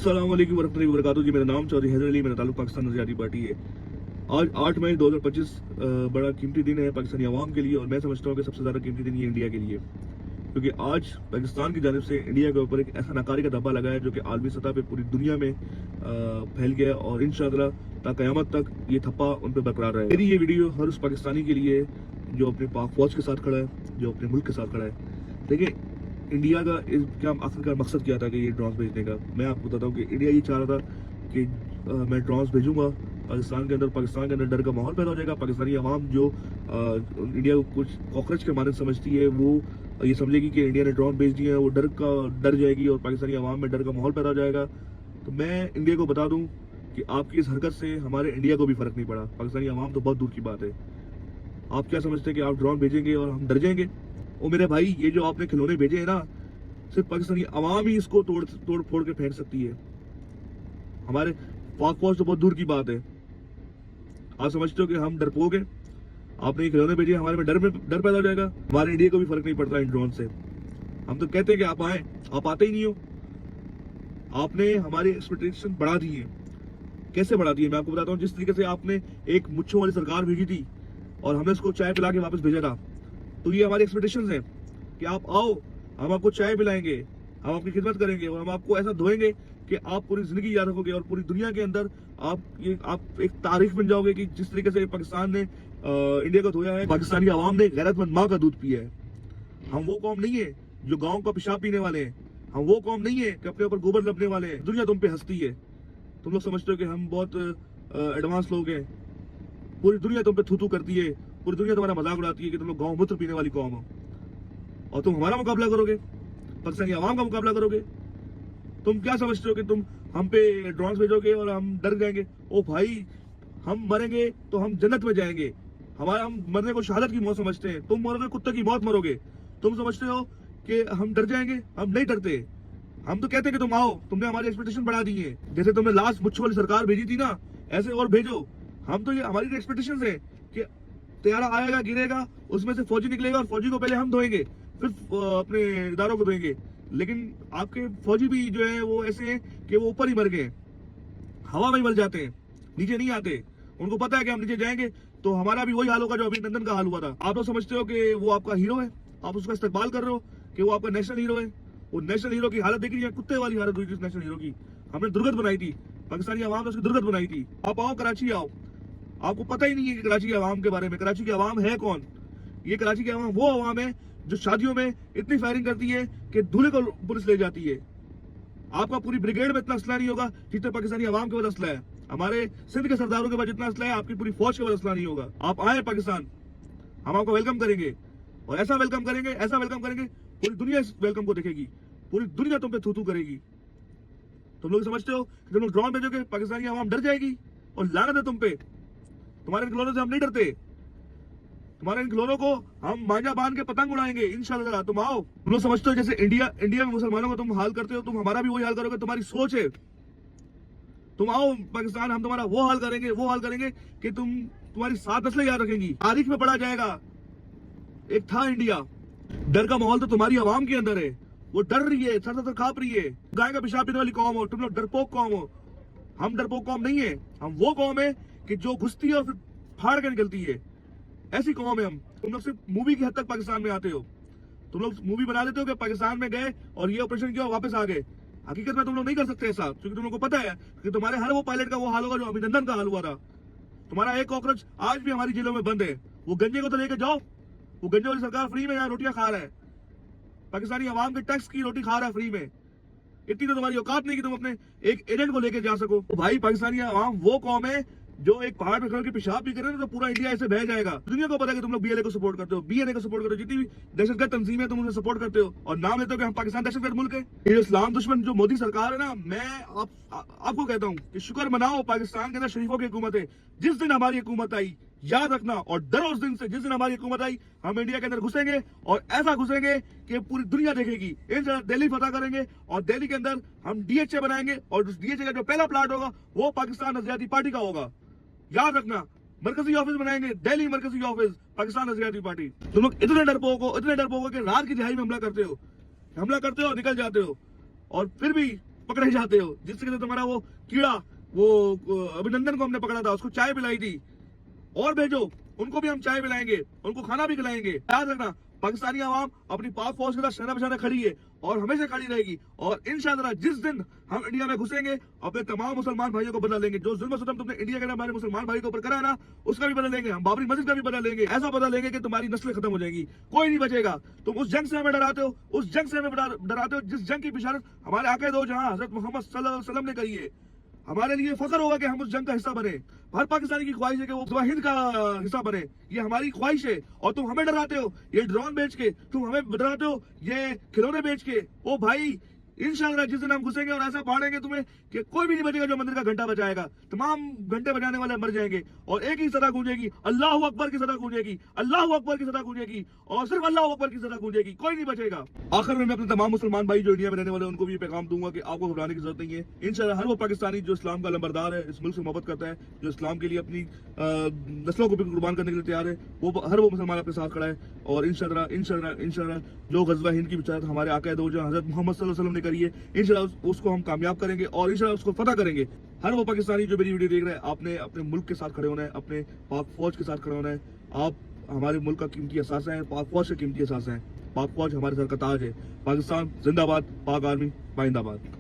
अस्सलाम वालेकुम वरहमतुल्लाहि वबरकातुहू जी। मेरा नाम चौधरी हैदर अली, मेरा ताल्लुक पाकिस्तान आज़ादी पार्टी है। आज 8 मई 2025 बड़ा कीमती दिन है पाकिस्तानी अवाम के लिए, और मैं समझता हूँ कि सबसे ज़्यादा क़ीमती दिन ये इंडिया के लिए, क्योंकि आज पाकिस्तान की जानिब से इंडिया के ऊपर एक ऐसा नाकारी का धब्बा लगा है जो कि आलमी सतह पे पूरी दुनिया में फैल गया है, और इंशाअल्लाह ता क़यामत तक ये थप्पा उन पर बरकरार रहेगा। मेरी ये वीडियो हर उस पाकिस्तानी के लिए जो अपने पाक फौज के साथ खड़ा है, जो अपने मुल्क के साथ खड़ा है। देखिए, इंडिया का क्या आखिरकार मकसद क्या था कि ये ड्रोन भेजने का। मैं आपको बताता हूँ कि इंडिया ये चाह रहा था कि मैं ड्रोन भेजूंगा, पाकिस्तान के अंदर डर का माहौल पैदा हो जाएगा। पाकिस्तानी अवाम जो इंडिया को कुछ कॉकरोच के मानद समझती है, वो ये समझेगी कि इंडिया ने ड्रोन भेज दिया है, वो डर जाएगी और पाकिस्तानी अवाम में डर का माहौल पैदा हो जाएगा। तो मैं इंडिया को बता दूं कि आपकी इस हरकत से हमारे इंडिया को भी फर्क नहीं पड़ा, पाकिस्तानी अवाम तो बहुत दूर की बात है। आप क्या समझते हैं कि आप ड्रोन भेजेंगे और हम डर जाएंगे? ओ मेरे भाई, ये जो आपने खिलौने भेजे हैं ना, सिर्फ पाकिस्तानी अवाम ही इसको तोड़ फोड़ के फेंक सकती है। हमारे पाक फौज तो बहुत दूर की बात है। आप समझते हो कि हम डरपोक हैं? आपने ये खिलौने भेजे, हमारे में डर पैदा हो जाएगा। हमारे इंडिया को भी फर्क नहीं पड़ता इन ड्रोन से। हम तो कहते हैं कि आप आए, आप आते ही नहीं हो। आपने हमारी एक्सपेक्टेशन बढ़ा दी है। कैसे बढ़ा दी है मैं आपको बताता हूँ। जिस तरीके से आपने एक मुच्छों वाली सरकार भेजी थी और हमने उसको चाय पिला के वापस भेजा था, तो ये हमारी एक्सपेक्टेशंस हैं कि आप आओ, हम आपको चाय पिलाएंगे, हम आपकी खिदमत करेंगे और हम आपको ऐसा धोएंगे कि आप पूरी जिंदगी याद रखोगे और पूरी दुनिया के अंदर आप एक तारीख बन जाओगे कि जिस तरीके से पाकिस्तान ने इंडिया को धोया है। पाकिस्तानी आवाम ने गैरतमंद माँ का दूध पिया है। हम वो कौम नहीं है जो गाँव का पेशाब पीने वाले हैं। हम वो कौम नहीं है कि अपने ऊपर गोबर लपने वाले हैं। दुनिया तुम पे हंसती है। तुम लोग समझते हो कि हम बहुत एडवांस लोग हैं। पूरी दुनिया तुम पे थू करती है, पूरी दुनिया तुम्हारा मजाक उड़ाती है कि तुम लोग गाँव मूत्र पीने वाली कौम हो, और तुम हमारा मुकाबला करोगे, पाकिस्तानी अवाम का मुकाबला करोगे। तुम क्या समझते हो कि तुम हम पे ड्रोन भेजोगे और हम डर जाएंगे? ओ भाई, हम मरेंगे तो हम जन्नत में जाएंगे। हम मरने को शहादत की मौत समझते हैं। तुम मरोगे, कुत्ते की मौत मरोगे। तुम समझते हो कि हम डर जाएंगे? हम नहीं डरते। हम तो कहते हैं कि तुम आओ। तुमने हमारी एक्सपेक्टेशन बढ़ा दी है। जैसे तुमने लास्ट मुच्छों वाली सरकार भेजी थी ना, ऐसे और भेजो। हम तो ये हमारी एक्सपेक्टेशन है कि तैयारा आएगा, गिरेगा, उसमें से फौजी निकलेगा और फौजी को पहले हम धोएंगे, फिर अपने इदारों को धोएंगे। लेकिन आपके फौजी भी जो है वो ऐसे हैं कि वो ऊपर ही मर गए, हवा में ही मर जाते हैं, नीचे नहीं आते। उनको पता है कि हम नीचे जाएंगे तो हमारा भी वही हाल होगा जो अभिनंदन का हाल हुआ था। आप तो समझते हो कि वो आपका हीरो है, आप उसका इस्तेमाल कर रहे हो कि वो आपका नेशनल हीरो है। वो नेशनल हीरो की हालत देखी, कुत्ते वाली हालत हुई थी नेशनल हीरो की। हमने दुर्गत बनाई थी, पाकिस्तानी आवाम ने उसकी दुर्गत बनाई थी। आप आओ, कराची आओ। आपको पता ही नहीं है कि कराची के अवाम के बारे में। कराची की अवाम है कौन? ये कराची की अवाम वो अवाम है जो शादियों में इतनी फायरिंग करती है कि दूल्हे को पुलिस ले जाती है। आपका पूरी ब्रिगेड में इतना असला नहीं होगा जितना पाकिस्तानी अवाम के पास असला है। हमारे सिंध के सरदारों के पास जितना असला है, आपकी पूरी फौज के पास असला नहीं होगा। आप आए पाकिस्तान, हम आपको वेलकम करेंगे, और ऐसा वेलकम करेंगे, पूरी दुनिया इस वेलकम को देखेगी। पूरी दुनिया तुम पे थू करेगी। तुम लोग समझते हो कि तुम लोग ड्रोन भेजोगे, पाकिस्तानी अवाम डर जाएगी और लानत है तुम पे। तुम्हारे इन खिलौनों से हम नहीं डरते। तुम्हारे इन खिलौनों को हम मांझा बांध के पतंग उड़ाएंगे इंशाल्लाह। तुम आओ। तुम लोग समझते हो जैसे इंडिया में मुसलमानों को तुम हाल करते हो, तुम हमारा भी वही हाल करोगे। तुम्हारी सोच है। तुम आओ पाकिस्तान, हम तुम्हारा वो हाल करेंगे कि तुम्हारी 7 नस्लें याद रखेंगी, तारीख में पढ़ा जाएगा। एक था इंडिया। डर का माहौल तो तुम्हारी आवाम के अंदर है। वो डर रही है, सर कांप रही है। गाय का पेशाब पीने वाली कौम हो तुम लोग, डरपोक कौम हो। हम डरपोक कौम नहीं है। हम वो कौम है कि जो घुसती है और फिर फाड़ के निकलती है। ऐसी कौम है हम। तुम लोग सिर्फ मूवी की हद तक पाकिस्तान में आते हो। तुम लोग मूवी बना देते हो कि पाकिस्तान में गए और ये ऑपरेशन किया और वापस आ गए। हकीकत में तुम लोग नहीं कर सकते ऐसा, क्योंकि तुम लोग को पता है कि तुम्हारे हर वो पायलट का वो हाल होगा जो अभिनंदन का हाल हुआ था। तुम्हारा एक कॉकरोच आज भी हमारी जेलों में बंद है। वो गंजे को तो लेके जाओ। वो गंजे वाली सरकार फ्री में यहाँ रोटियां खा रहा है, पाकिस्तानी अवाम के टैक्स की रोटी खा रहा है फ्री में। इतनी तो तुम्हारी औकात नहीं कि तुम अपने एक एजेंट को लेके जा सको। तो भाई, पाकिस्तानी अवाम वो कौम है जो एक पहाड़ पे खड़े के पेशाब भी करे तो पूरा इंडिया ऐसे बह जाएगा। दुनिया को पता है कि तुम लोग बीएलए को सपोर्ट करते हो, बीएनए को सपोर्ट करते हो, जितनी भी दहशतगर्द तंजीमें तुम उन्हें सपोर्ट करते हो और नाम लेते हो कि हम पाकिस्तान दहशतगर्द मुल्क है। ये इस्लाम दुश्मन जो मोदी सरकार है ना, मैं आपको कहता हूँ कि शुक्र मनाओ, पाकिस्तान के अंदर शरीफों की हुकूमत है। जिस दिन हमारी हुकूमत आई, याद रखना और डरो उस दिन से, जिस दिन हमारी हुकूमत आई, हम इंडिया के अंदर घुसेंगे और ऐसा घुसेंगे कि पूरी दुनिया देखेगी। इन दिल्ली फतह करेंगे और दिल्ली के अंदर हम डीएचए बनाएंगे और उस डीएचए का जो पहला प्लाट होगा वो पाकिस्तान आज़ादी पार्टी का होगा। याद रखना, मरकजी ऑफिस बनाएंगे, दिल्ली मरकजी ऑफिस, पाकिस्तान आज़ादी पार्टी। तुम लोग इतने डरपोक हो कि रात की तिहाई में हमला करते हो, निकल जाते हो, और फिर भी पकड़े जाते हो। जिस तरीके से तुम्हारा वो कीड़ा, वो अभिनंदन को हमने पकड़ा था, उसको चाय पिलाई थी, और भेजो, उनको भी हम चाय पिलाएंगे, उनको खाना भी खिलाएंगे। याद रखना, पाकिस्तानी आवाम अपनी पाक फौज के साथ शहना बशाना खड़ी है और हमेशा खड़ी रहेगी। और इंशाअल्लाह जिस दिन हम इंडिया में घुसेंगे, अपने तमाम मुसलमान भाइयों को बदला लेंगे। जो जुल्म सितम तुमने इंडिया के हमारे मुसलमान भाई के ऊपर करा है ना, उसका भी बदला लेंगे हम। बाबरी मस्जिद का भी बदला लेंगे। ऐसा बदला लेंगे कि तुम्हारी नस्लें खत्म हो जाएगी, कोई नहीं बचेगा। तुम उस जंग से हमें डराते हो, उस जंग से हमें डराते हो जिस जंग की बिशारत हमारे आका दो जहां हजरत मोहम्मद सल्लल्लाहु अलैहि वसल्लम ने करी है। हमारे लिए फख्र होगा कि हम उस जंग का हिस्सा बने। हर पाकिस्तानी की ख्वाहिश है कि वो हिंद का हिस्सा बने, ये हमारी ख्वाहिश है। और तुम हमें डराते हो ये ड्रोन बेच के, तुम हमें डराते हो ये खिलौने बेच के। ओ भाई, इंशाअल्लाह जिस दिन हम घुसेंगे और ऐसा फाड़ेंगे तुम्हें कि कोई भी नहीं बचेगा जो मंदिर का घंटा बजाएगा। तमाम घंटे बजाने वाले मर जाएंगे और एक ही सदा गूंजेगी, अल्लाह अकबर की सदा गूंजेगी, अल्लाह अकबर की सदा गूंजेगी, और सिर्फ अल्लाह अकबर की सदा गूंजेगी, कोई नहीं बचेगा। आखिर में मैं अपने तमाम मुसलमान भाई जो इंडिया में रहने वाले हैं उनको भी पैगाम दूंगा कि आपको घबराने की जरूरत नहीं है। इंशाअल्लाह हर वो पाकिस्तानी जो इस्लाम का लंबरदार है, इस मुल्क से मोहब्बत करता है, जो इस्लाम के लिए अपनी नस्लों को भी कुर्बान करने के लिए तैयार है, वो हर वो मुसलमान आपके साथ खड़ा है। और इंशाअल्लाह जो गज़वा हिंद की बिचारत हमारे आका दो जहां हजरत मोहम्मद सल्लल्लाहु अलैहि वसल्लम ने करी है, इंशाअल्लाह उसको हम कामयाब करेंगे और इंशाअल्लाह उसको फतह करेंगे। हर वो पाकिस्तानी जो मेरी वीडियो देख रहे हैं, आपने अपने मुल्क के साथ खड़े होना है, अपने पाक फौज के साथ खड़े होना है। आप हमारे मुल्क का कीमती असासा है, पाक फौज का कीमती असासा है। पाक फौज हमारे सर का ताज है। पाकिस्तान जिंदाबाद, पाक आर्मी पाइंदाबाद।